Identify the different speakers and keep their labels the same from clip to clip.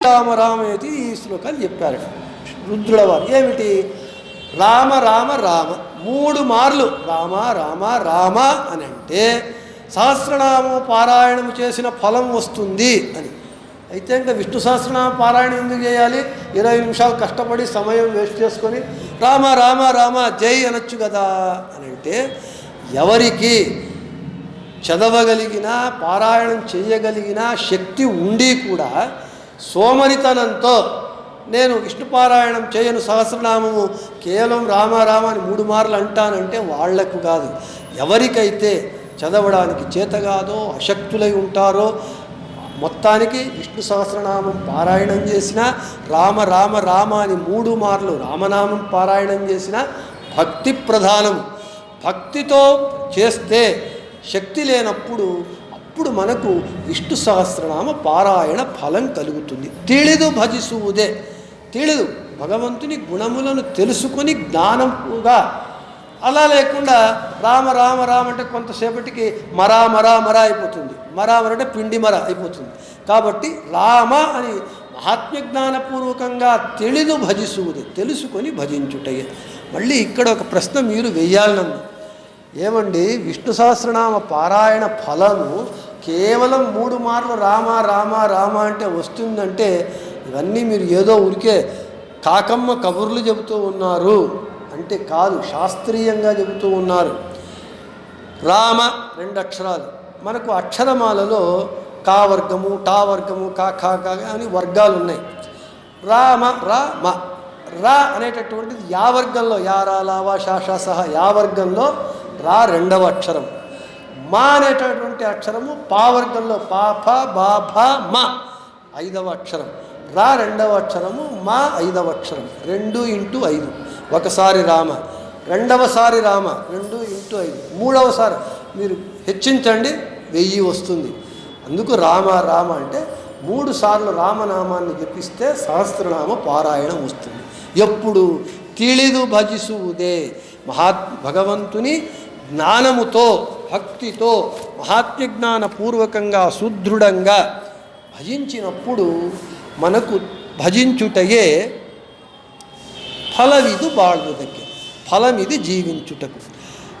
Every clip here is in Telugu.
Speaker 1: రామ రామేతి ఈ శ్లోకాలు చెప్పారు రుద్రుల వారు. ఏమిటి? రామ రామ రామ 3 మార్లు రామ రామ రామ అని అంటే సహస్రనామం పారాయణం చేసిన ఫలం వస్తుంది అని. అయితే ఇంకా విష్ణు సహస్రనామ పారాయణం ఎందుకు చేయాలి? 20 నిమిషాలు కష్టపడి సమయం వేస్ట్ చేసుకొని రామ రామ రామ జై అనొచ్చు కదా అని అంటే, ఎవరికి చదవగలిగిన పారాయణం చేయగలిగిన శక్తి ఉండి కూడా సోమరితనంతో నేను విష్ణు పారాయణం చేయను, సహస్రనామము కేవలం రామ రామ అని 3 మార్లు అంటానంటే వాళ్లకు కాదు. ఎవరికైతే చదవడానికి చేత కాదో, అశక్తులై ఉంటారో, మొత్తానికి విష్ణు సహస్రనామం పారాయణం చేసిన రామ రామ రామ అని 3 మార్లు రామనామం పారాయణం చేసిన భక్తి ప్రధానము. భక్తితో చేస్తే శక్తి లేనప్పుడు అప్పుడు మనకు విష్ణు సహస్రనామ పారాయణ ఫలం కలుగుతుంది. ತಿಳಿದು భజిಸುವುదే, ತಿಳಿದು భగవంతుని గుణములను తెలుసుకొని జ్ఞానంగా. అలా లేకుండా రామ రామ రామ అంటే కొంతసేపటికి మరా మరా మరా అయిపోతుంది. మరా మర అంటే పిండి మర అయిపోతుంది. కాబట్టి రామ అని మహాత్మ్యజ్ఞానపూర్వకంగా ತಿಳಿದು భజిಸುವುదే, తెలుసుకొని భజించుటయే. మళ్ళీ ఇక్కడ ఒక ప్రశ్న మీరు వెయ్యాలి నన్ను. ఏమండి, విష్ణు సహస్రనామ పారాయణ ఫలము కేవలం 3 మార్లు రామ రామ రామ అంటే వస్తుందంటే ఇవన్నీ మీరు ఏదో ఊరికే కాకమ్మ కబుర్లు చెబుతూ ఉన్నారు అంటే కాదు, శాస్త్రీయంగా చెబుతూ ఉన్నారు. రామ 2 అక్షరాలు. మనకు అక్షరమాలలో కా వర్గము, టా వర్గము, కా ఖా కా అని వర్గాలు ఉన్నాయి. రామ రా మ. రా అనేటటువంటిది యా వర్గంలో, యా రా లావా షాషా సహా యా వర్గంలో రా 2వ అక్షరం. మా అనేటటువంటి అక్షరము పా వర్గంలో పా ఫ బా ఫ మ 5వ అక్షరం. రా 2వ అక్షరము, మా 5వ అక్షరం. 2 × 5 ఒకసారి రామ, 2వసారి రామ 2 × 5, 3వసారి మీరు హెచ్చించండి 1000 వస్తుంది. అందుకు రామ రామ అంటే 3 సార్లు రామనామాన్ని జపిస్తే సహస్రనామ పారాయణం వస్తుంది. ఎప్పుడు? ತಿಳಿದು భజిಸುವುదే, భగవంతుని జ్ఞానముతో భక్తితో మహాత్మ్యజ్ఞానపూర్వకంగా సుదృఢంగా భజించినప్పుడు మనకు భజించుటయే ఫలవిదు బాಳುವುದಕ್ಕೆ, ఫలమిది జీవించుటకు.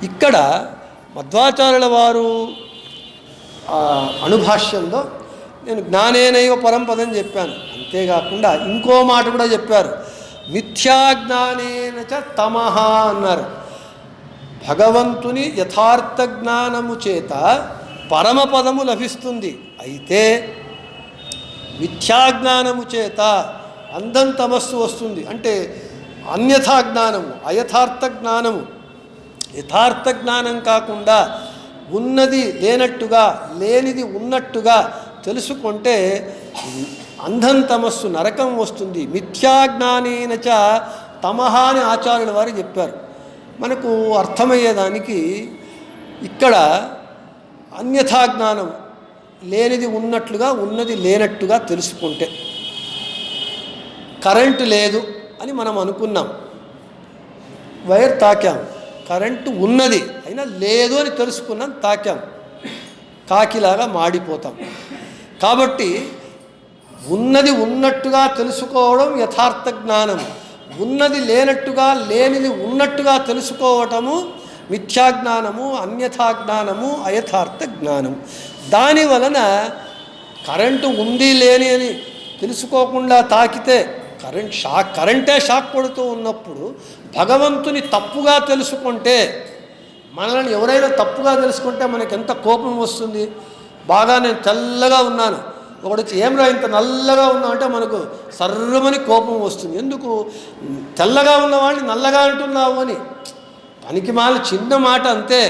Speaker 1: ఇక్కడ మధ్వాచార్యుల వారు అణుభాష్యంలో నేను జ్ఞానేనైవ పరంపదం చెప్పాను. అంతేకాకుండా ఇంకో మాట కూడా చెప్పారు. మిథ్యాజ్ఞానేన చ తమః అన్నారు. భగవంతుని యథార్థ జ్ఞానము చేత పరమపదము లభిస్తుంది. అయితే మిథ్యాజ్ఞానము చేత అందం తమస్సు వస్తుంది. అంటే అన్యథా జ్ఞానము, అయథార్థ జ్ఞానము. యథార్థ జ్ఞానం కాకుండా ఉన్నది లేనట్టుగా, లేనిది ఉన్నట్టుగా తెలుసుకుంటే అంధం తమస్సు, నరకం వస్తుంది. మిథ్యాజ్ఞానేన చ తమః అని ఆచార్యుల వారు చెప్పారు. మనకు అర్థమయ్యేదానికి ఇక్కడ అన్యథా జ్ఞానం, లేనిది ఉన్నట్లుగా, ఉన్నది లేనట్టుగా తెలుసుకుంటే. కరెంటు లేదు అని మనం అనుకున్నాం, వైర్ తాకాం. కరెంటు ఉన్నది అయినా లేదు అని తెలుసుకున్నాం, తాకాం. కాకిలాగా మాడిపోతాం. కాబట్టి ఉన్నది ఉన్నట్టుగా తెలుసుకోవడం యథార్థ జ్ఞానం, ఉన్నది లేనట్టుగా, లేనిది ఉన్నట్టుగా తెలుసుకోవటము మిథ్యాజ్ఞానము, అన్యథాజ్ఞానము, అయథార్థ జ్ఞానం. దాని వలన కరెంటు ఉంది లేని అని తెలుసుకోకుండా తాకితే కరెంటే షాక్ కొడుతూ ఉన్నప్పుడు భగవంతుని తప్పుగా తెలుసుకుంటే, మనల్ని ఎవరైనా తప్పుగా తెలుసుకుంటే మనకి ఎంత కోపం వస్తుంది. బాగా నేను తెల్లగా ఉన్నాను, ఒకడు వచ్చి ఏమరా ఇంత నల్లగా ఉన్నావు అంటే మనకు సర్రమని కోపం వస్తుంది. ఎందుకు? తెల్లగా ఉన్నవాడిని నల్లగా అంటున్నావు అని. పనికి మాల చిన్న మాట అంతే.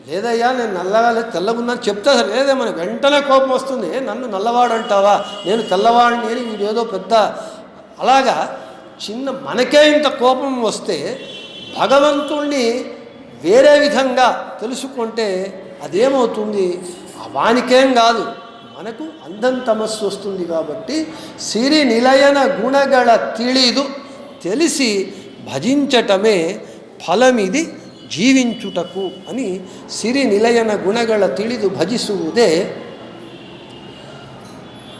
Speaker 1: లేదయ్యా నేను నల్లగా లేదు, తెల్లగా ఉన్నాను చెప్తా, లేదే మనకు వెంటనే కోపం వస్తుంది. నన్ను నల్లవాడు అంటావా, నేను తెల్లవాడిని అని వీడేదో పెద్ద. అలాగా చిన్న మనకే ఇంత కోపం వస్తే భగవంతుణ్ణి వేరే విధంగా తెలుసుకుంటే అదేమవుతుంది? వానికేం కాదు, మనకు అందం తమస్సు వస్తుంది. కాబట్టి సిరి నిలయన గుణగళ ತಿಳಿದು తెలిసి భజించటమే ఫలమిది జీవించుటకు అని. సిరి నిలయన గుణగళ ತಿಳಿದು భజిಸುವುదే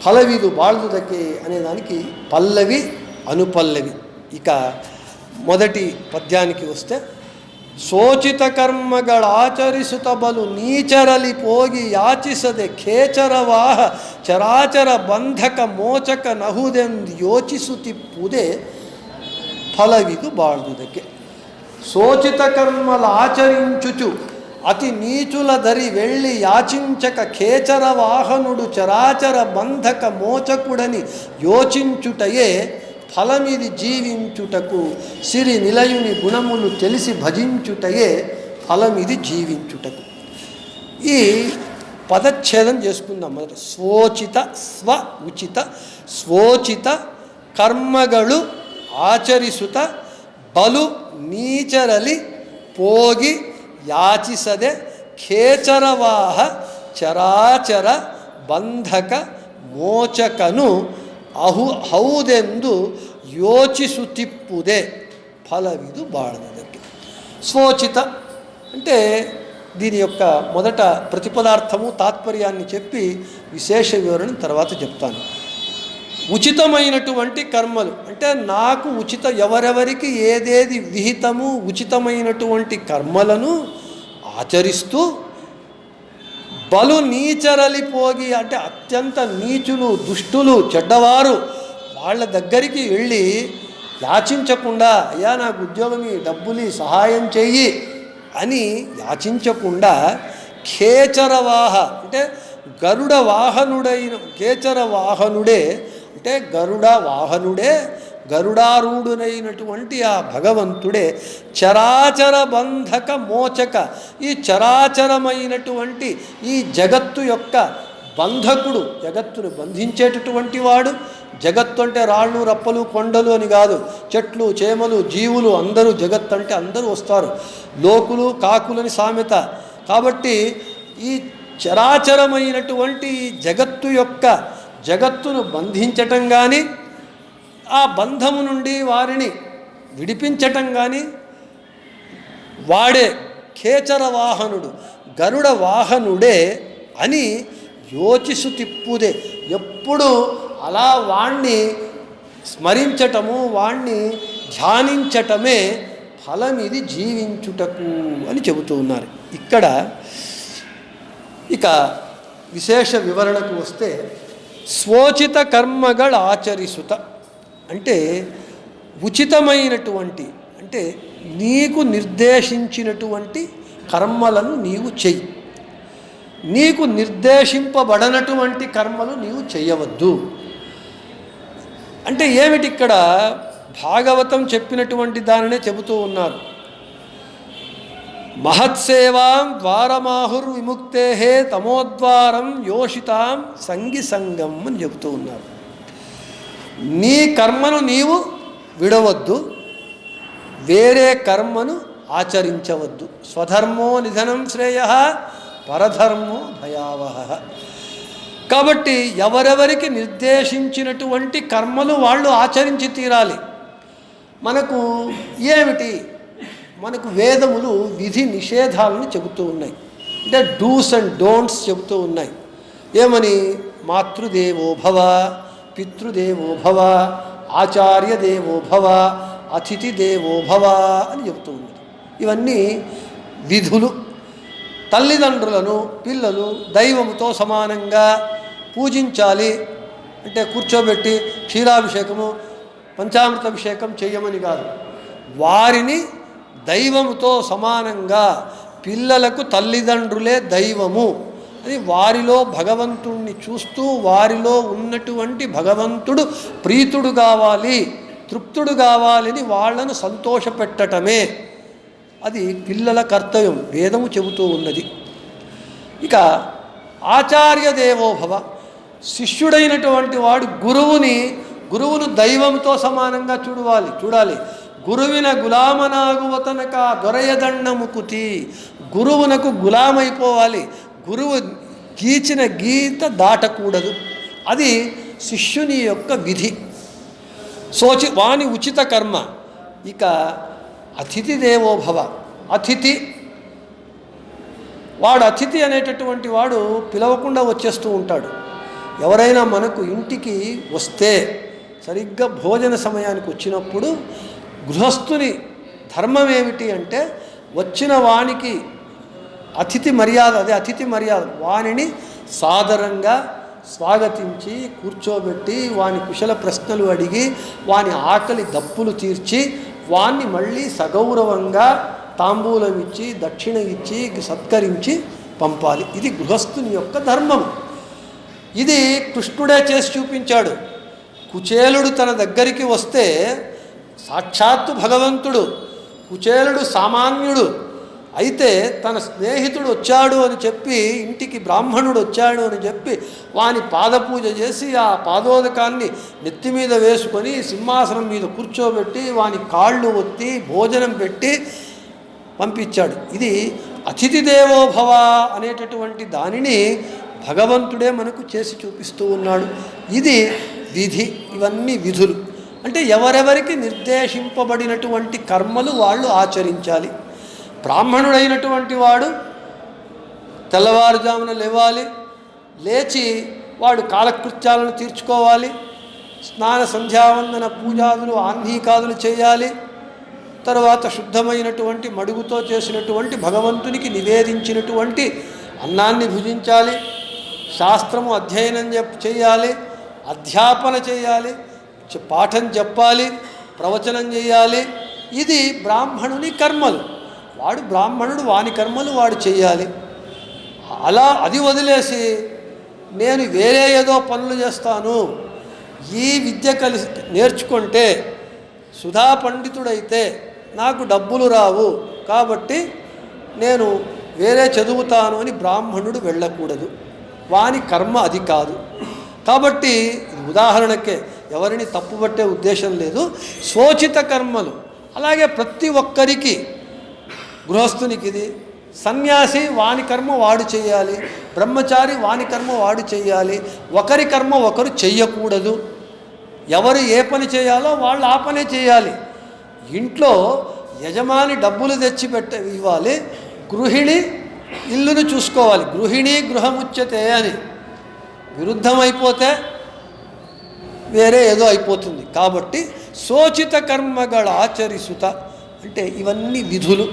Speaker 1: ಫಲವಿದು ಬಾಳ್ದುದಕ್ಕೆ అనేదానికి పల్లవి అనుపల్లవి. ఇక మొదటి పద్యానికి వస్తే, ಸೋಚಿತ ಕರ್ಮಗಳಾಚರಿಸುತ್ತ ಬಲು ನೀಚರಲಿ ಪೋಗಿ ಯಾಚಿಸದೆ ಖೇಚರವಾಹ ಚರಾಚರ ಬಂಧಕ ಮೋಚಕ ನಹುದೆಂದು ಯೋಚಿಸುತ್ತಿಪ್ಪುದೇ ಫಲವಿದು ಬಾಳ್ದುದಕ್ಕೆ. సోచిత కర్మలు ఆచరించుచు అతి నీచుల దరి వెళ్ళి యాచించక ఖేచర వాహనుడు చరాచర బంధక మోచకుడని యోచించుటయే ఫలమిది జీవించుటకు. సిరి నిలయుని గుణములు తెలిసి భజించుటయే ఫలమిది జీవించుటకు. ఈ పదచ్ఛేదం చేసుకుందాం. మొదట స్వోచిత స్వ ఉచిత స్వోచిత కర్మಗಳು ఆచరిಸುತ್ತ బలు నీచరలి పోగి యాచిసದೆ ఖేచరవాహ చరాచర ಬಂಧಕ మోచకను ಹೌದೆಂದು ಯೋಚಿಸುತ್ತಿಪ್ಪುದೇ ఫలవిదు బాళదಕ್ಕೆ. స్వోచిత అంటే దీని యొక్క మొదట ప్రతిపదార్థము తాత్పర్యాన్ని చెప్పి విశేష వివరణ తర్వాత చెప్తాను. ఉచితమైనటువంటి కర్మలు అంటే నాకు ఎవరెవరికి ఏదేది విహితము ఉచితమైనటువంటి కర్మలను ఆచరిస్తూ బలు నీచరలిపోగి అంటే అత్యంత నీచులు దుష్టులు చెడ్డవారు వాళ్ళ దగ్గరికి వెళ్ళి యాచించకుండా, అయ్యా నాకు ఉద్యోగం డబ్బులు సహాయం చెయ్యి అని యాచించకుండా ఖేచరవాహ అంటే గరుడ వాహనుడైన ఖేచర వాహనుడే అంటే గరుడ వాహనుడే గరుడారూఢునైనటువంటి ఆ భగవంతుడే చరాచర బంధక మోచక ఈ చరాచరమైనటువంటి ఈ జగత్తు యొక్క బంధకుడు, జగత్తును బంధించేటటువంటి వాడు. జగత్తు అంటే రాళ్ళు రప్పలు కొండలు అని కాదు, చెట్లు చేమలు జీవులు అందరూ జగత్తు అంటే అందరూ వస్తారు. లోకులు కాకులని సామెత. కాబట్టి ఈ చరాచరమైనటువంటి జగత్తును బంధించటం కానీ ఆ బంధము నుండి వారిని విడిపించటం కానీ వాడే ఖేచర వాహనుడు గరుడ వాహనుడే అని యోచిసుతిప్పుదే. ఎప్పుడు అలా వాణ్ణి స్మరించటము వాణ్ణి ధ్యానించటమే ఫలమిది జీవించుటకు అని చెబుతూ ఉన్నారు. ఇక్కడ ఇక విశేష వివరణకు వస్తే, స్వోచిత కర్మಗಳು ఆచరిసుత అంటే ఉచితమైనటువంటి అంటే నీకు నిర్దేశించినటువంటి కర్మలను నీవు చెయ్యి, నీకు నిర్దేశింపబడనటువంటి కర్మలు నీవు చేయవద్దు. అంటే ఏమిటి? ఇక్కడ భాగవతం చెప్పినటువంటి దానినే చెబుతూ ఉన్నారు. మహత్సేవాం ద్వారమాహుర్ విముక్తే తమోద్వారం యోషితాం సంగి సంగం అని చెబుతూ ఉన్నారు. నీ కర్మను నీవు విడవద్దు, వేరే కర్మను ఆచరించవద్దు. స్వధర్మో నిధనం శ్రేయ పరధర్మో భయావహ. కాబట్టి ఎవరెవరికి నిర్దేశించినటువంటి కర్మలు వాళ్ళు ఆచరించి తీరాలి. మనకు ఏమిటి? మనకు వేదములు విధి నిషేధాలను చెబుతూ ఉన్నాయి. అంటే డూస్ అండ్ డోంట్స్ చెబుతూ ఉన్నాయి. ఏమని? మాతృదేవో భవ, పితృదేవో భవ, ఆచార్య దేవో భవ, అతిథి దేవో భవ అని చెబుతూ ఉన్నది. ఇవన్నీ విధులు. తల్లిదండ్రులను పిల్లలు దైవముతో సమానంగా పూజించాలి. అంటే కూర్చోబెట్టి క్షీరాభిషేకము పంచామృతాభిషేకం చేయమని కాదు, వారిని దైవముతో సమానంగా, పిల్లలకు తల్లిదండ్రులే దైవము అని వారిలో భగవంతుణ్ణి చూస్తూ వారిలో ఉన్నటువంటి భగవంతుడు ప్రీతుడు కావాలి, తృప్తుడు కావాలని వాళ్లను సంతోషపెట్టటమే అది పిల్లల కర్తవ్యం, వేదము చెబుతూ ఉన్నది. ఇక ఆచార్య దేవోభవ, శిష్యుడైనటువంటి వాడు గురువును దైవంతో సమానంగా చూడాలి. గురువిన గులామనాగువతనక దొరయదండముకుతి, గురువునకు గులామైపోవాలి. గురువు గీచిన గీత దాటకూడదు. అది శిష్యుని యొక్క విధి. వాని ఉచిత కర్మ. ఇక అతిథి దేవోభవ, వాడు అతిథి అనేటటువంటి వాడు పిలవకుండా వచ్చేస్తూ ఉంటాడు. ఎవరైనా మనకు ఇంటికి వస్తే సరిగ్గా భోజన సమయానికి వచ్చినప్పుడు గృహస్థుని ధర్మం ఏమిటి అంటే వచ్చిన వానికి అతిథి మర్యాద, అదే అతిథి మర్యాద, వానిని సాదరంగా స్వాగతించి కూర్చోబెట్టి వాని కుశల ప్రశ్నలు అడిగి వాని ఆకలి దప్పులు తీర్చి వాన్ని మళ్ళీ సగౌరవంగా తాంబూలం ఇచ్చి దక్షిణ ఇచ్చి సత్కరించి పంపాలి. ఇది గృహస్థుని యొక్క ధర్మం. ఇది కృష్ణుడే చేసి చూపించాడు. కుచేలుడు తన దగ్గరికి వస్తే సాక్షాత్తు భగవంతుడు, కుచేలుడు సామాన్యుడు అయితే తన స్నేహితుడు వచ్చాడు అని చెప్పి, ఇంటికి బ్రాహ్మణుడు వచ్చాడు అని చెప్పి వాని పాదపూజ చేసి ఆ పాదోదకాన్ని నెత్తి మీద వేసుకొని సింహాసనం మీద కూర్చోబెట్టి వాని కాళ్ళు ఒత్తి భోజనం పెట్టి పంపించాడు. ఇది అతిథి దేవో భవ అనేటటువంటి దానిని భగవంతుడే మనకు చేసి చూపిస్తూ ఉన్నాడు. ఇది విధి. ఇవన్నీ విధులు అంటే ఎవరెవరికి నిర్దేశింపబడినటువంటి కర్మలు వాళ్ళు ఆచరించాలి. బ్రాహ్మణుడైనటువంటి వాడు తెల్లవారుజామున లేవాలి, లేచి వాడు కాలకృత్యాలను తీర్చుకోవాలి, స్నాన సంధ్యావందన పూజాదులు ఆహ్నికాదులు చేయాలి. తరువాత శుద్ధమైనటువంటి మడుగుతో చేసినటువంటి భగవంతునికి నివేదించినటువంటి అన్నాన్ని భుజించాలి, శాస్త్రము అధ్యయనం చేయాలి, అధ్యాపన చేయాలి, పాఠం చెప్పాలి, ప్రవచనం చేయాలి. ఇది బ్రాహ్మణుని కర్మలు. వాడు బ్రాహ్మణుడు, వాని కర్మలు వాడు చేయాలి. అలా అది వదిలేసి నేను వేరే ఏదో పనులు చేస్తాను, ఈ విద్య కలిసి నేర్చుకుంటే సుధా పండితుడైతే నాకు డబ్బులు రావు కాబట్టి నేను వేరే చదువుతాను అని బ్రాహ్మణుడు వెళ్ళకూడదు. వాని కర్మ అది కాదు. కాబట్టి ఉదాహరణకే, ఎవరిని తప్పుపట్టే ఉద్దేశం లేదు. శోచిత కర్మలు అలాగే ప్రతి ఒక్కరికి, గృహస్థునికి ఇది, సన్యాసి వాని కర్మ వాడు చేయాలి, బ్రహ్మచారి వాని కర్మ వాడు చేయాలి. ఒకరి కర్మ ఒకరు చెయ్యకూడదు. ఎవరు ఏ పని చేయాలో వాళ్ళు ఆ పనే చేయాలి. ఇంట్లో యజమాని డబ్బులు తెచ్చి ఇవ్వాలి, గృహిణి ఇల్లును చూసుకోవాలి. గృహిణి గృహముచ్యతే అని విరుద్ధమైపోతే వేరే ఏదో అయిపోతుంది. కాబట్టి శోచిత కర్మಗಳ ఆచరిసుత అంటే ఇవన్నీ విధులు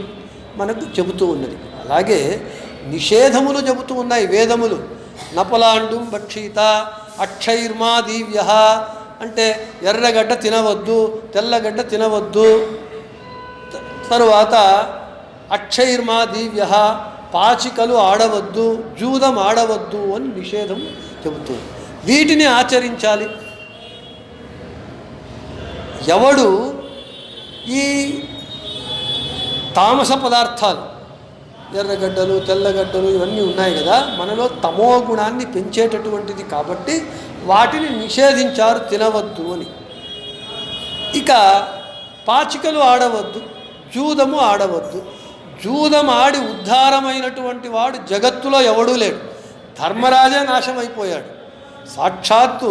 Speaker 1: మనకు చెబుతూ ఉన్నది. అలాగే నిషేధములు చెబుతూ ఉన్నాయి వేదములు. నపలాండుం భక్షిత అక్షైర్మా దీవ్య అంటే ఎర్రగడ్డ తినవద్దు, తెల్లగడ్డ తినవద్దు. తరువాత అక్షైర్మా దివ్య, పాచికలు ఆడవద్దు, జూదం ఆడవద్దు అని నిషేధం చెబుతుంది. వీటిని ఆచరించాలి. ఎవడు ఈ తామస పదార్థాలు, ఎర్రగడ్డలు తెల్లగడ్డలు ఇవన్నీ ఉన్నాయి కదా, మనలో తమో గుణాన్ని పెంచేటటువంటిది కాబట్టి వాటిని నిషేధించారు, తినవద్దు అని. ఇక పాచికలు ఆడవద్దు, జూదము ఆడవద్దు. జూదం ఆడి ఉద్ధారమైనటువంటి వాడు జగత్తులో ఎవడూ లేడు. ధర్మరాజే నాశమైపోయాడు. సాక్షాత్తు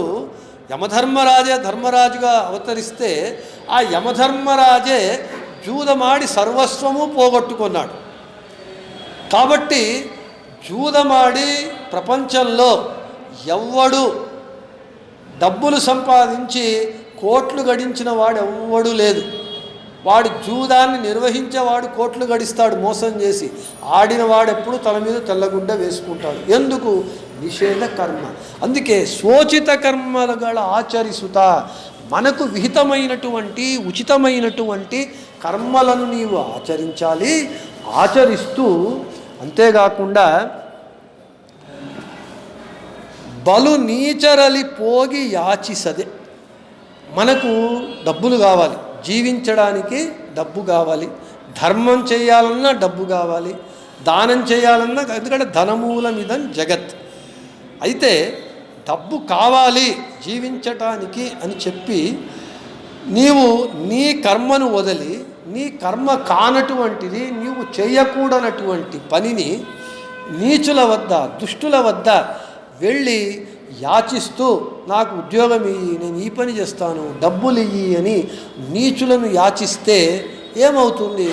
Speaker 1: యమధర్మరాజే ధర్మరాజుగా అవతరిస్తే ఆ యమధర్మరాజే జూదమాడి సర్వస్వము పోగొట్టుకున్నాడు. కాబట్టి జూదమాడి ప్రపంచంలో ఎవ్వడు డబ్బులు సంపాదించి కోట్లు గడించిన వాడు ఎవ్వడూ లేదు. వాడు జూదాన్ని నిర్వహించేవాడు కోట్లు గడిస్తాడు మోసం చేసి. ఆడినవాడు ఎప్పుడు తల మీద తెల్లగుడ్డ వేసుకుంటాడు. ఎందుకు? నిషేధ కర్మ. అందుకే శోచిత కర్మల ఆచరిసుత, మనకు విహితమైనటువంటి ఉచితమైనటువంటి కర్మలను నీవు ఆచరించాలి. ఆచరిస్తూ అంతేకాకుండా బలు నీచరలి పోగి యాచిసదే, మనకు డబ్బులు కావాలి, జీవించడానికి డబ్బు కావాలి, ధర్మం చేయాలన్నా డబ్బు కావాలి, దానం చేయాలన్నా, ఎందుకంటే ధనమూలమిదం జగత్. అయితే డబ్బు కావాలి జీవించటానికి అని చెప్పి నీవు నీ కర్మను వదిలి, నీ కర్మ కానటువంటిది నీవు చేయకూడనటువంటి పనిని నీచుల వద్ద, దుష్టుల వద్ద వెళ్ళి యాచిస్తూ నాకు ఉద్యోగం ఇయ్యి, నేను ఈ పని చేస్తాను, డబ్బులు ఇయ్యి అని నీచులను యాచిస్తే ఏమవుతుంది?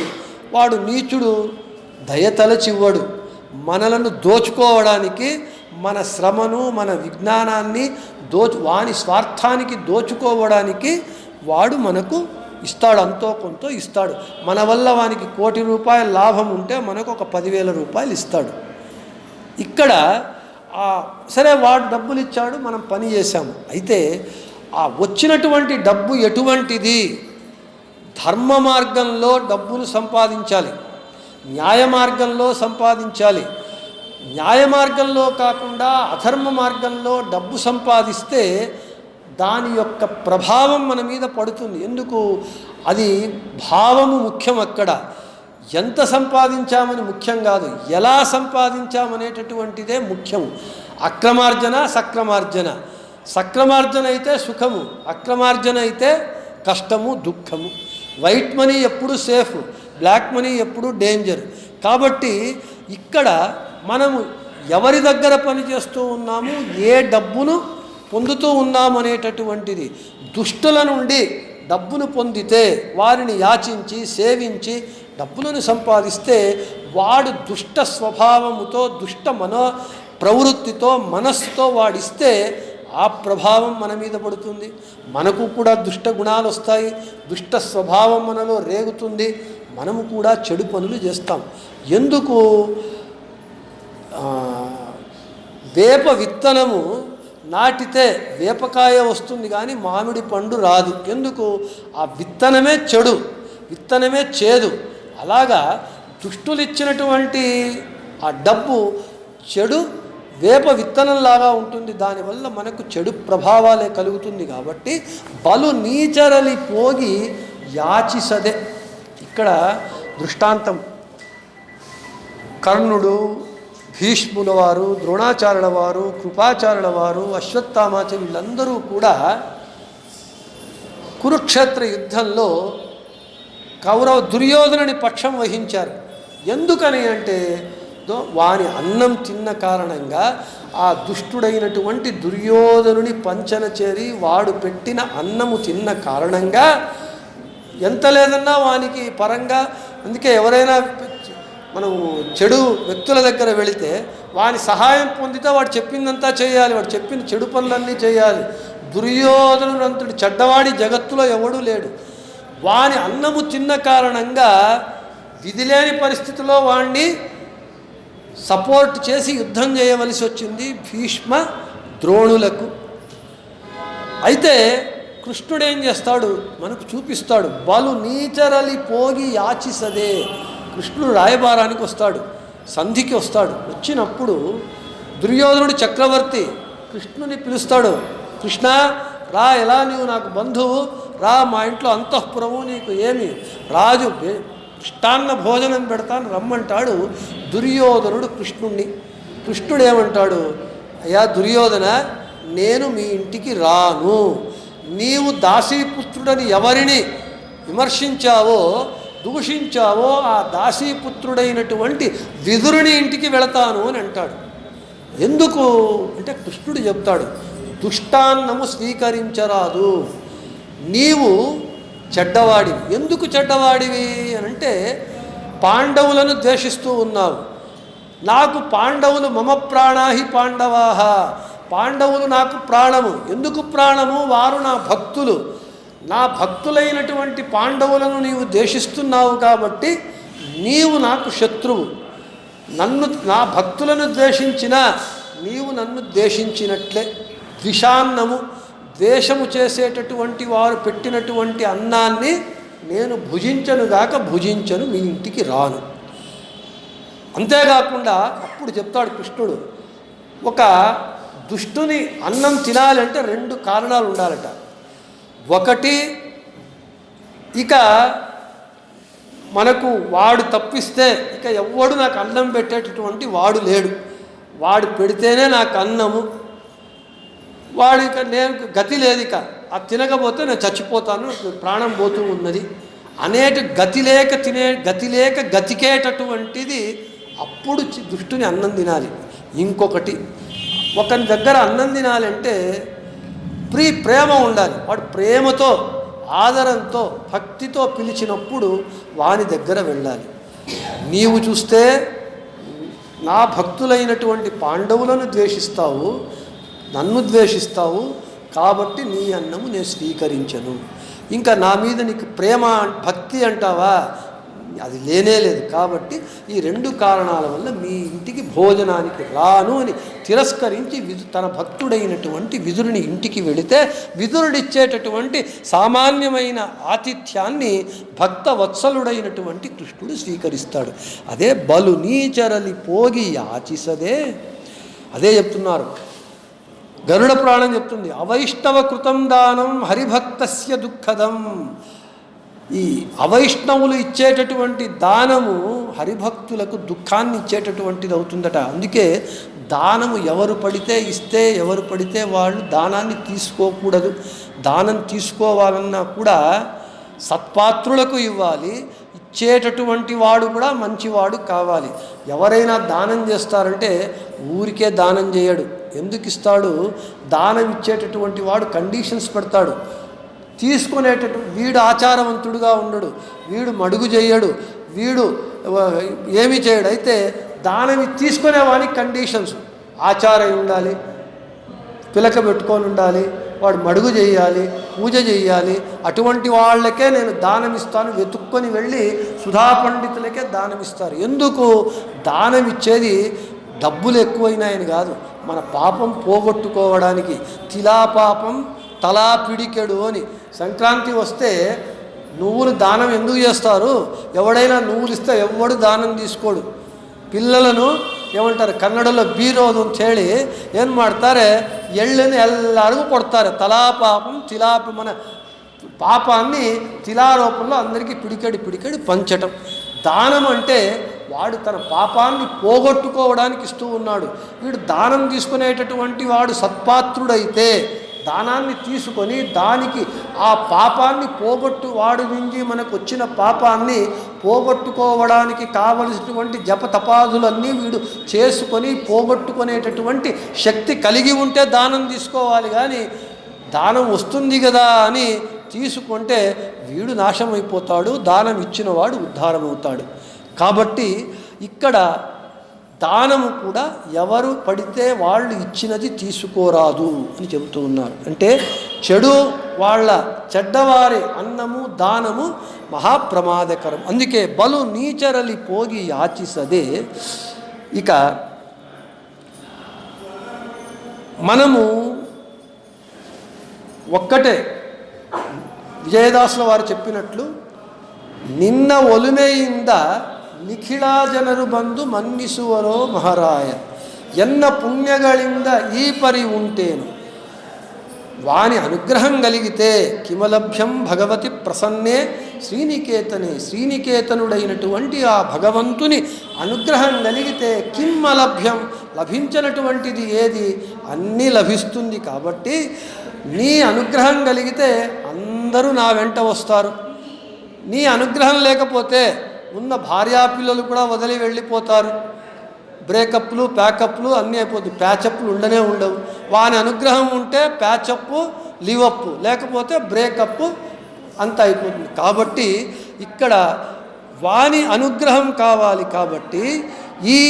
Speaker 1: వాడు నీచుడు దయతలచివ్వడు. మనలను దోచుకోవడానికి, మన శ్రమను మన విజ్ఞానాన్ని వాని స్వార్థానికి దోచుకోవడానికి వాడు మనకు ఇస్తాడు, అంతో కొంత ఇస్తాడు. మన వల్ల వానికి 1 కోటి రూపాయల లాభం ఉంటే మనకు ఒక 10,000 రూపాయలు ఇస్తాడు. ఇక్కడ సరే వాడు డబ్బులు ఇచ్చాడు, మనం పని చేశాము. అయితే ఆ వచ్చినటువంటి డబ్బు ఎటువంటిది? ధర్మ మార్గంలో డబ్బులు సంపాదించాలి, న్యాయ మార్గంలో సంపాదించాలి. న్యాయ మార్గంలో కాకుండా అధర్మ మార్గంలో డబ్బు సంపాదిస్తే దాని యొక్క ప్రభావం మన మీద పడుతుంది. ఎందుకు? అది భావము ముఖ్యం. అక్కడ ఎంత సంపాదించామని ముఖ్యం కాదు, ఎలా సంపాదించామనేటటువంటిదే ముఖ్యం. అక్రమార్జన సక్రమార్జన. సక్రమార్జన అయితే సుఖము, అక్రమార్జన అయితే కష్టము దుఃఖము. వైట్ మనీ ఎప్పుడు సేఫ్, బ్లాక్ మనీ ఎప్పుడు డేంజర్. కాబట్టి ఇక్కడ మనము ఎవరి దగ్గర పనిచేస్తూ ఉన్నాము, ఏ డబ్బును పొందుతూ ఉన్నాము అనేటటువంటిది. దుష్టుల నుండి డబ్బును పొందితే, వారిని యాచించి సేవించి డబ్బులను సంపాదిస్తే వాడు దుష్ట స్వభావముతో దుష్ట ప్రవృత్తితో మనస్సుతో వాడిస్తే ఆ ప్రభావం మన మీద పడుతుంది. మనకు కూడా దుష్ట గుణాలు వస్తాయి, దుష్ట స్వభావం మనలో రేగుతుంది, మనము కూడా చెడు పనులు చేస్తాం. ఎందుకు? వేప విత్తనము నాటితే వేపకాయ వస్తుంది కానీ మామిడి పండు రాదు. ఎందుకు? ఆ విత్తనమే చెడు, విత్తనమే చేదు. అలాగా దుష్టులు ఇచ్చినటువంటి ఆ డబ్బు చెడు వేప విత్తనంలాగా ఉంటుంది, దానివల్ల మనకు చెడు ప్రభావాలే కలుగుతుంది. కాబట్టి బలు నీచరలి పోగి యాచిసదే. ఇక్కడ దృష్టాంతం కర్ణుడు, భీష్ముల వారు, ద్రోణాచార్యుల వారు, కృపాచార్యుల వారు, అశ్వత్థామాచార్య వీళ్ళందరూ కూడా కురుక్షేత్ర యుద్ధంలో కౌరవ దుర్యోధనుని పక్షం వహించారు. ఎందుకని అంటే వాని అన్నం తిన్న కారణంగా ఆ దుష్టుడైనటువంటి దుర్యోధనుని పంచన చేరి వాడు పెట్టిన అన్నము తిన్న కారణంగా ఎంత లేదన్నా వానికి పరంగా. అందుకే ఎవరైనా మనం చెడు వ్యక్తుల దగ్గర వెళితే వాని సహాయం పొందితే వాడు చెప్పిందంతా చేయాలి, వాడు చెప్పిన చెడు పనులన్నీ చేయాలి. దుర్యోధనుడంతటి చెడ్డవాడి జగత్తులో ఎవడూ లేడు. వాని అన్నము తిన్న కారణంగా విధిలేని పరిస్థితిలో వాణ్ణి సపోర్ట్ చేసి యుద్ధం చేయవలసి వచ్చింది భీష్మ ద్రోణులకు. అయితే కృష్ణుడు ఏం చేస్తాడు? మనకు చూపిస్తాడు. బలు నీచరలి పోగి యాచిసదే. కృష్ణుడు రాయబారానికి వస్తాడు, సంధికి వస్తాడు. వచ్చినప్పుడు దుర్యోధనుడు చక్రవర్తి కృష్ణుని పిలుస్తాడు. కృష్ణ రా, ఎలా నీవు నాకు బంధువు, రా మా ఇంట్లో అంతఃపురము, నీకు ఏమి రాజు కృష్ణాన్న భోజనం పెడతాను రమ్మంటాడు దుర్యోధనుడు కృష్ణుణ్ణి. కృష్ణుడు ఏమంటాడు? అయ్యా దుర్యోధన, నేను మీ ఇంటికి రాను. నీవు దాసీపుత్రుడని ఎవరిని విమర్శించావో దూషించావో ఆ దాసీపుత్రుడైనటువంటి విదురుని ఇంటికి వెళతాను అని అంటాడు. ఎందుకు అంటే కృష్ణుడు చెప్తాడు, దుష్టాన్నము స్వీకరించరాదు, నీవు చెడ్డవాడివి. ఎందుకు చెడ్డవాడివి అని అంటే పాండవులను ద్వేషిస్తూ ఉన్నావు. నాకు పాండవులు మమ ప్రాణాహి పాండవాహ, పాండవులు నాకు ప్రాణము. ఎందుకు ప్రాణము? వారు నా భక్తులు. నా భక్తులైనటువంటి పాండవులను నీవు ద్వేషిస్తున్నావు కాబట్టి నీవు నాకు శత్రువు. నా భక్తులను ద్వేషించినా నీవు నన్ను ద్వేషించినట్లే. ద్విషాన్నము, ద్వేషము చేసేటటువంటి వారు పెట్టినటువంటి అన్నాన్ని నేను భుజించనుగాక భుజించను, మీ ఇంటికి రాను. అంతేకాకుండా అప్పుడు చెప్తాడు కృష్ణుడు, ఒక దుష్టుని అన్నం తినాలంటే 2 కారణాలు ఉండాలట. ఒకటి, ఇక మనకు వాడు తప్పిస్తే ఇక ఎవ్వడు నాకు అన్నం పెట్టేటటువంటి వాడు లేడు, వాడు పెడితేనే నాకు అన్నము, వాడు ఇక నేను గతి లేదు, ఇక అది తినకపోతే నేను చచ్చిపోతాను, ప్రాణం పోతూ ఉన్నది అనేటి గతి లేక గతికేటటువంటిది అప్పుడు దుష్టుని అన్నం తినాలి. ఇంకొకటి, ఒకరి దగ్గర అన్నం తినాలంటే ప్రేమ ఉండాలి. వాడు ప్రేమతో ఆదరంతో భక్తితో పిలిచినప్పుడు వాని దగ్గర వెళ్ళాలి. నీవు చూస్తే నా భక్తులైనటువంటి పాండవులను ద్వేషిస్తావు, నన్ను ద్వేషిస్తావు, కాబట్టి నీ అన్నము నేను స్వీకరించను. ఇంకా నా మీద నీకు ప్రేమ భక్తి అంటావా, అది లేనే లేదు. కాబట్టి ఈ రెండు కారణాల వల్ల మీ ఇంటికి భోజనానికి రాను అని తిరస్కరించి తన భక్తుడైనటువంటి విదురుని ఇంటికి వెళితే విదురుడిచ్చేటటువంటి సామాన్యమైన ఆతిథ్యాన్ని భక్త వత్సలుడైనటువంటి కృష్ణుడు స్వీకరిస్తాడు. అదే బలు నీచరలి పోగి యాచిసదే. అదే చెప్తున్నారు, గరుడ పురాణం చెప్తుంది, అవైష్ణవ కృతం దానం హరిభక్తస్య దుఃఖదం. ఈ అవైష్ణవులు ఇచ్చేటటువంటి దానము హరిభక్తులకు దుఃఖాన్ని ఇచ్చేటటువంటిది అవుతుందట. అందుకే దానము ఎవరు పడితే ఇస్తే, ఎవరు పడితే వాళ్ళు దానాన్ని తీసుకోకూడదు. దానం తీసుకోవాలన్నా కూడా సత్పాత్రులకు ఇవ్వాలి. ఇచ్చేటటువంటి వాడు కూడా మంచివాడు కావాలి. ఎవరైనా దానం చేస్తారంటే ఊరికే దానం చేయడు. ఎందుకు ఇస్తాడు? దానం ఇచ్చేటటువంటి వాడు కండిషన్స్ పెడతాడు. వీడు ఆచారవంతుడుగా ఉండడు, వీడు మడుగు చేయడు, వీడు ఏమీ చేయడు. అయితే దానం తీసుకునేవానికి కండిషన్స్, ఆచారం ఉండాలి, పిలక పెట్టుకొని ఉండాలి, వాడు మడుగు చేయాలి, పూజ చేయాలి. అటువంటి వాళ్ళకే నేను దానం ఇస్తాను. వెతుక్కొని వెళ్ళి సుధా పండితులకే దానం ఇస్తారు. ఎందుకు? దానం ఇచ్చేది డబ్బులు ఎక్కువైనాయని కాదు, మన పాపం పోగొట్టుకోవడానికి. తిలా పాపం తలా పిడికెడు అని. సంక్రాంతి వస్తే నువ్వులు దానం ఎందుకు చేస్తారు? ఎవడైనా నువ్వులు ఇస్తే ఎవడు దానం తీసుకోడు. పిల్లలను ఏమంటారు ಕನ್ನಡలో ಬೀರೋದು ಅಂತ ಹೇಳಿ ಏನು ಮಾಡ್ತಾರೆ, ಎಳ್ಳನ್ನು ಎಲ್ಲರಿಗೂ ಕೊಡ್ತಾರೆ. తలా పాపం తిలాపి, మన పాపాన్ని తిలారూపంలో అందరికీ పిడికెడి పంచటం. దానం అంటే వాడు తన పాపాన్ని పోగొట్టుకోవడానికి ఇస్తూ ఉన్నాడు. వీడు దానం తీసుకునేటటువంటి వాడు సత్పాత్రుడైతే దానాన్ని తీసుకొని దానికి ఆ పాపాన్ని వాడి నుంచి మనకు వచ్చిన పాపాన్ని పోగొట్టుకోవడానికి కావలసినటువంటి జపతపాదులన్నీ వీడు చేసుకొని పోగొట్టుకునేటటువంటి శక్తి కలిగి ఉంటే దానం తీసుకోవాలి. కానీ దానం వస్తుంది కదా అని తీసుకుంటే వీడు నాశమైపోతాడు, దానం ఇచ్చినవాడు ఉద్ధారమవుతాడు. కాబట్టి ఇక్కడ దానము కూడా ఎవరు పడితే వాళ్ళు ఇచ్చినది తీసుకోరాదు అని చెబుతూ ఉన్నారు. అంటే చెడ్డవారి అన్నము దానము మహాప్రమాదకరం. అందుకే బలు నీచరలి పోగి యాచిసదే. ఇక మనము ఒక్కటే విజయదాసుల వారు చెప్పినట్లు, నిన్న ఒలుಮೆಯಿಂದ ನಿಖಿಳ ಜನರು ಬಂದು ಮನ್ನಿಸುವರೋ ಮಹಾರಾಯ, ಎನ್ನ ಪುಣ್ಯಗಳಿಂದ ಈ ಪರಿ ಉಂಟೇನು, వాని అనుగ్రహం కలిగితే కిమలభ్యం భగవతి ప్రసన్నే శ్రీనికేతనే, శ్రీనికేతనుడైనటువంటి ఆ భగవంతుని అనుగ్రహం కలిగితే కిమ్మలభ్యం, లభించినటువంటిది ఏది, అన్నీ లభిస్తుంది. కాబట్టి నీ అనుగ్రహం కలిగితే అందరూ నా వెంట వస్తారు. నీ అనుగ్రహం లేకపోతే ఉన్న భార్యాపిల్లలు కూడా వదిలి వెళ్ళిపోతారు. బ్రేకప్లు ప్యాకప్లు అన్నీ అయిపోతుంది, ప్యాచప్లు ఉండనే ఉండవు. వాని అనుగ్రహం ఉంటే ప్యాచప్ లీవప్, లేకపోతే బ్రేకప్, అంత అయిపోతుంది. కాబట్టి ఇక్కడ వాని అనుగ్రహం కావాలి. కాబట్టి ఈ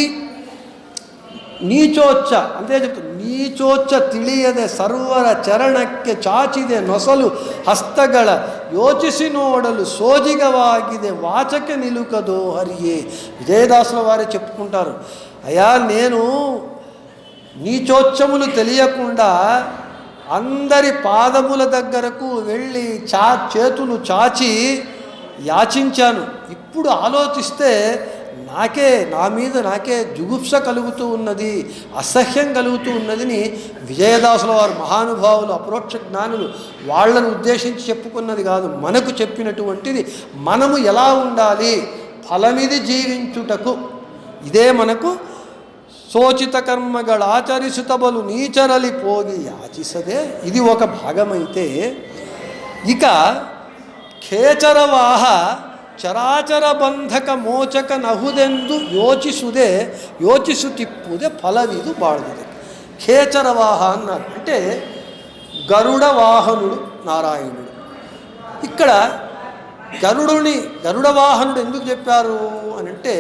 Speaker 1: ನೀಚೋಚ್ಚ ಅಂತೆ చెప్తుంది, ನೀಚೋಚ್ಚ ತಿಳಿಯದೆ ಸರ್ವರ ಚರಣಕ್ಕೆ ಚಾಚಿದೆ ನೊಸಲು ಹಸ್ತಗಳ ಯೋಚಿಸಿ ನೋಡಲು సోజిగవాಗಿದೆ వాచక నిలుకదో హరియే. విజయదాసుల వారే చెప్పుకుంటారు, అయ్యా నేను నీచోచ్చములు తెలియకుండా అందరి పాదముల దగ్గరకు వెళ్ళి చేతులు చాచి యాచించాను. ఇప్పుడు ఆలోచిస్తే నా మీద నాకే జుగుప్స కలుగుతూ ఉన్నది, అసహ్యం కలుగుతూ ఉన్నదని విజయదాసుల వారు మహానుభావులు, అపరోక్ష జ్ఞానులు, వాళ్ళను ఉద్దేశించి చెప్పుకున్నది కాదు, మనకు చెప్పినటువంటిది. మనము ఎలా ఉండాలి, ఫలమిది జీవించుటకు, ఇదే మనకు సోచిత కర్మಗಳ ఆచరిಸುತ್ತబలు నీచరలి పోగి యాచిసదే. ఇది ఒక భాగమైతే, ఇక ఖేచరవాహ చరాచర బంధక మోచక నహుదెందు ಯೋಚಿಸುತ್ತಿಪ್ಪುದೆ ಫಲವಿದು ಬಾಳುವುದೆ. ఖేచరవాహ అన్నారు అంటే గరుడ వాహనుడు నారాయణుడు. ఇక్కడ గరుడ వాహనుడు ఎందుకు చెప్పారు అని అంటే,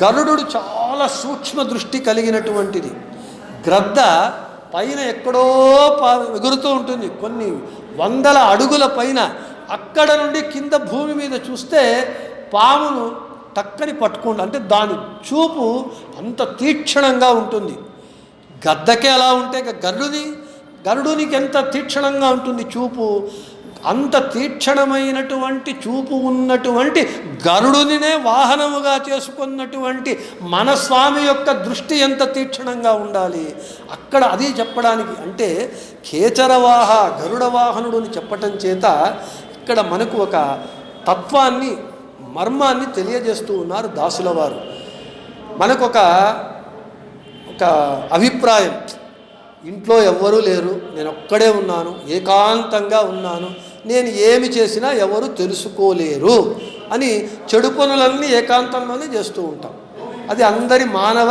Speaker 1: గరుడు చాలా చాలా సూక్ష్మ దృష్టి కలిగినటువంటిది. గ్రద్ద పైన ఎక్కడో ఎగురుతూ ఉంటుంది, కొన్ని వందల అడుగుల పైన. అక్కడ నుండి కింద భూమి మీద చూస్తే పామును టక్కని పట్టుకుంటుంది. అంటే దాని చూపు అంత తీక్షణంగా ఉంటుంది. గద్దకే అలా ఉంటే గరుడునికి ఎంత తీక్షణంగా ఉంటుంది చూపు. అంత తీక్షణమైనటువంటి చూపు ఉన్నటువంటి గరుడునినే వాహనముగా చేసుకున్నటువంటి మన స్వామి యొక్క దృష్టి ఎంత తీక్షణంగా ఉండాలి. అక్కడ అది చెప్పడానికి, అంటే ఖేచరవాహ గరుడ వాహనుడుని చెప్పటం చేత ఇక్కడ మనకు ఒక తత్వాన్ని, మర్మాన్ని తెలియజేస్తూ ఉన్నారు దాసుల వారు. మనకొక అభిప్రాయం, ఇంట్లో ఎవ్వరూ లేరు, నేను ఒక్కడే ఉన్నాను, ఏకాంతంగా ఉన్నాను, నేను ఏమి చేసినా ఎవరు తెలుసుకోలేరు అని చెడు పనులన్నీ ఏకాంతంలోనే చేస్తూ ఉంటాం. అది అందరి మానవ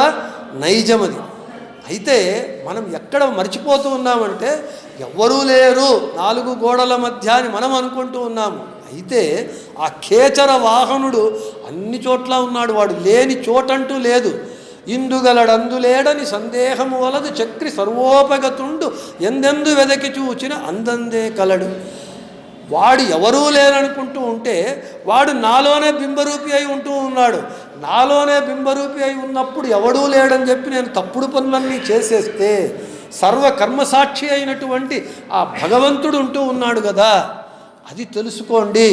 Speaker 1: నైజం. అది అయితే మనం ఎక్కడ మర్చిపోతూ ఉన్నామంటే ఎవ్వరూ లేరు, నాలుగు గోడల మధ్య అని మనం అనుకుంటూ ఉన్నాము. అయితే ఆ ఖేచర వాహనుడు అన్ని చోట్ల ఉన్నాడు. వాడు లేని చోటంటూ లేదు. ఇందుగలడందులేడని సందేహము వలదు చక్రి సర్వోపగతుండు ఎందెందు వెదకి చూచిన అందందే కలడు. వాడు ఎవరూ లేరనుకుంటూ ఉంటే వాడు నాలోనే బింబరూపి అయి ఉంటూ ఉన్నాడు. నాలోనే బింబరూపి అయి ఉన్నప్పుడు ఎవడూ లేడని చెప్పి నేను తప్పుడు పనులన్నీ చేసేస్తే సర్వకర్మసాక్షి అయినటువంటి ఆ భగవంతుడు ఉంటూ ఉన్నాడు కదా, అది తెలుసుకోండి.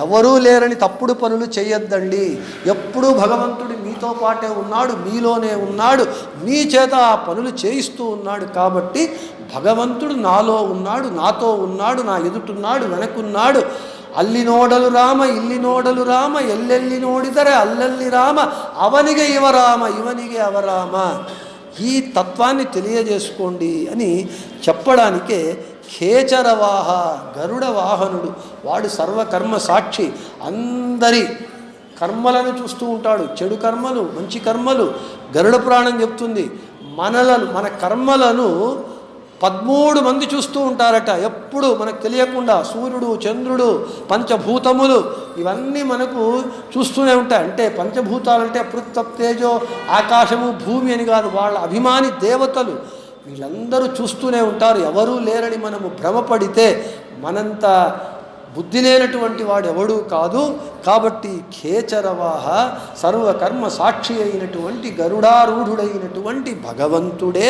Speaker 1: ఎవరూ లేరని తప్పుడు పనులు చేయొద్దండి. ఎప్పుడూ భగవంతుడు మీతో పాటే ఉన్నాడు, మీలోనే ఉన్నాడు, మీ చేత ఆ పనులు చేయిస్తూ ఉన్నాడు. కాబట్టి భగవంతుడు నాలో ఉన్నాడు, నాతో ఉన్నాడు, నా ఎదుటున్నాడు, వెనకున్నాడు. ಅಲ್ಲಿ ನೋಡಲು ರಾಮ ಇಲ್ಲಿ ನೋಡಲು ರಾಮ ಎಲ್ಲೆಲ್ಲಿ ನೋಡಿದರೆ ಅಲ್ಲಲ್ಲಿ ರಾಮ ಅವನಿಗೆ ಇವ ರಾಮ ಇವನಿಗೆ ಅವ ರಾಮ. ఈ తత్వాన్ని తెలియజేసుకోండి అని చెప్పడానికే ఖేచరవాహ గరుడ వాహనుడు. వాడు సర్వకర్మ సాక్షి, అందరి కర్మలను చూస్తూ ఉంటాడు. చెడు కర్మలు, మంచి కర్మలు. గరుడ పురాణం చెప్తుంది మన కర్మలను 13 మంది చూస్తూ ఉంటారట ఎప్పుడు మనకు తెలియకుండా. సూర్యుడు, చంద్రుడు, పంచభూతములు ఇవన్నీ మనకు చూస్తూనే ఉంటాయి. అంటే పంచభూతాలంటే పృథ్వీ తేజో ఆకాశము భూమి అని కాదు, వాళ్ళ అభిమాని దేవతలు వీళ్ళందరూ చూస్తూనే ఉంటారు. ఎవరూ లేరని మనము భ్రమపడితే మనంత బుద్ధి లేనటువంటి వాడు ఎవడూ కాదు. కాబట్టి ఖేచరవాహ సర్వకర్మ సాక్షి అయినటువంటి గరుడారూఢుడైనటువంటి భగవంతుడే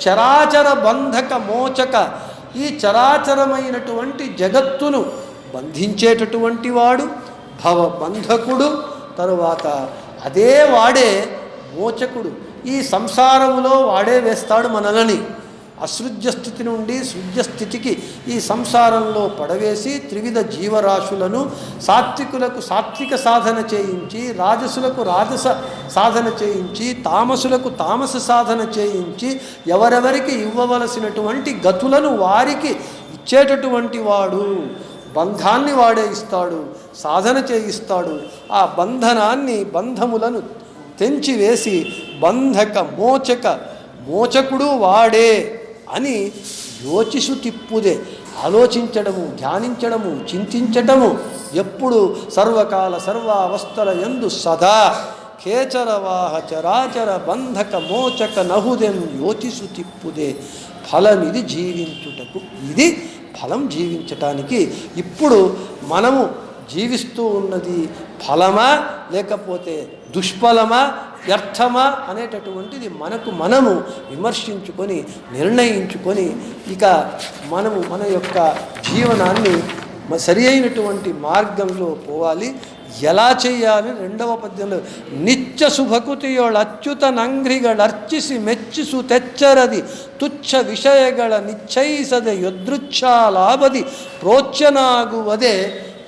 Speaker 1: చరాచర బంధక మోచక, ఈ చరాచరమైనటువంటి జగత్తును బంధించేటటువంటి వాడు భవబంధకుడు. తరువాత అదే వాడే మోచకుడు. ఈ సంసారములో వాడే వేస్తాడు మనలని. అసృజ్య స్థితి నుండి సృజ్య స్థితికి ఈ సంసారంలో పడవేసి త్రివిధ జీవరాశులను సాత్వికులకు సాత్విక సాధన చేయించి, రాజసులకు రాజస సాధన చేయించి, తామసులకు తామస సాధన చేయించి, ఎవరెవరికి ఇవ్వవలసినటువంటి గతులను వారికి ఇచ్చేటటువంటి వాడు. బంధాన్ని వాడే ఇస్తాడు, సాధన చేయిస్తాడు. ఆ బంధములను తెంచివేసి బంధక మోచకుడు వాడే అని యోచిసు తిప్పుదే. ఆలోచించడము, ధ్యానించడము, చింతించటము ఎప్పుడు సర్వకాల సర్వావస్థల యందు సదా ఖేచరవాహ చరాచర బంధక మోచక నహుదెం యోచిసు తిప్పుదే. ఫలమిది జీవించుటకు. ఇది ఫలం జీవించటానికి. ఇప్పుడు మనము జీవిస్తూ ఉన్నది ఫలమా లేకపోతే దుష్ఫలమా వ్యర్థమా అనేటటువంటిది మనము విమర్శించుకొని నిర్ణయించుకొని ఇక మన యొక్క జీవనాన్ని సరి అయినటువంటి మార్గంలో పోవాలి. ఎలా చేయాలని 2వ పద్యంలో నిత్య ಶುಭಕುತಿಯೊಳ ಅಚ್ಯುತ ನಂಗ್ರಿಗಳರ್ಚಿಸಿ ಮೆಚ್ಚಿಸು ತೆಚ್ಚರದಿ ತುಚ್ಛ ವಿಷಯಗಳ ನಿಶ್ಚಯಿಸದೆ ಯದೃಚ್ಛಾಲಾಭದಿ ಪ್ರೋಚ್ಯನಾಗುವುದೇ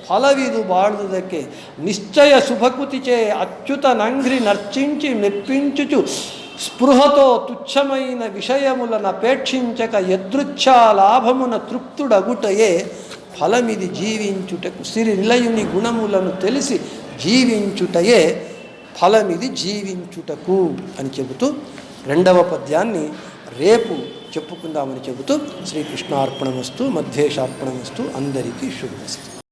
Speaker 1: ఫలవిదు బాಳುವುದಕ್ಕೆ నిశ్చయ శుభకృతిచే అచ్యుత నంగ్రి నర్చించి మెప్పించుచు స్పృహతో తుచ్చమైన విషయములను అపేక్షించక యదృచ్ఛా లాభమున తృప్తుడగుటయే ఫలమిది జీవించుటకు. సిరి నిలయుని గుణములను తెలిసి జీవించుటయే ఫలమిది జీవించుటకు అని చెబుతూ 2వ పద్యాన్ని రేపు చెప్పుకుందామని చెబుతూ శ్రీకృష్ణార్పణమస్తు, మధ్వేషార్పణమస్తు. అందరికీ శుభమస్తు.